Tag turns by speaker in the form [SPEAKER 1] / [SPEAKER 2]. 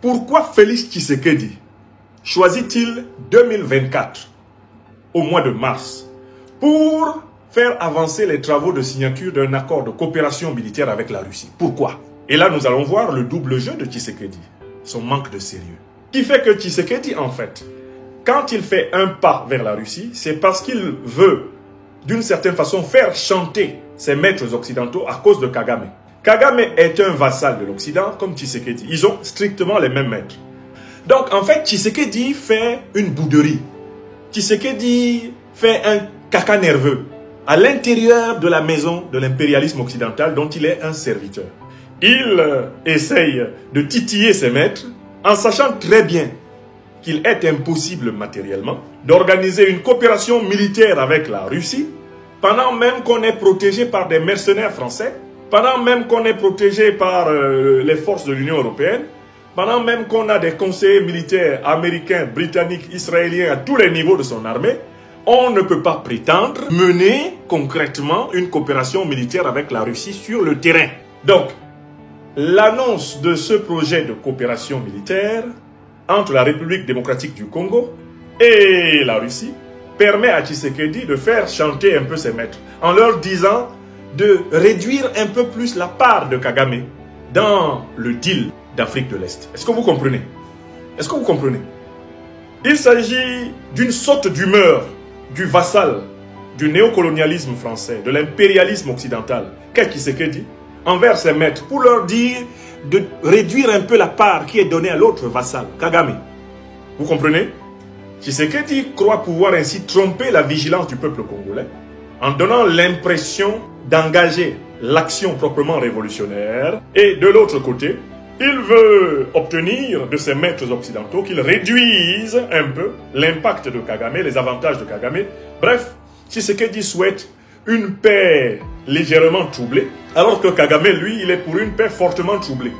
[SPEAKER 1] Pourquoi Félix Tshisekedi choisit-il 2024 au mois de mars pour faire avancer les travaux de signature d'un accord de coopération militaire avec la Russie? Pourquoi? Et là, nous allons voir le double jeu de Tshisekedi, son manque de sérieux. Qui fait que Tshisekedi, en fait, quand il fait un pas vers la Russie, c'est parce qu'il veut, d'une certaine façon, faire chanter ses maîtres occidentaux à cause de Kagame. Kagame est un vassal de l'Occident, comme Tshisekedi. Ils ont strictement les mêmes maîtres. Donc, en fait, Tshisekedi fait une bouderie. Tshisekedi fait un caca nerveux à l'intérieur de la maison de l'impérialisme occidental dont il est un serviteur. Il essaye de titiller ses maîtres en sachant très bien qu'il est impossible matériellement d'organiser une coopération militaire avec la Russie pendant même qu'on est protégé par des mercenaires français, pendant même qu'on est protégé par les forces de l'Union européenne, pendant même qu'on a des conseillers militaires américains, britanniques, israéliens à tous les niveaux de son armée. On ne peut pas prétendre mener concrètement une coopération militaire avec la Russie sur le terrain. Donc, l'annonce de ce projet de coopération militaire entre la République démocratique du Congo et la Russie permet à Tshisekedi de faire chanter un peu ses maîtres en leur disant de réduire un peu plus la part de Kagame dans le deal d'Afrique de l'Est. Est-ce que vous comprenez? Est-ce que vous comprenez? Il s'agit d'une saute d'humeur du vassal, du néocolonialisme français, de l'impérialisme occidental, qu'est-ce Tshisekedi envers ses maîtres, pour leur dire de réduire un peu la part qui est donnée à l'autre vassal, Kagame. Vous comprenez? Tshisekedi croit pouvoir ainsi tromper la vigilance du peuple congolais en donnant l'impression d'engager l'action proprement révolutionnaire. Et de l'autre côté, il veut obtenir de ses maîtres occidentaux qu'ils réduisent un peu l'impact de Kagame, les avantages de Kagame. Bref, Tshisekedi souhaite une paix légèrement troublée, alors que Kagame, lui, il est pour une paix fortement troublée.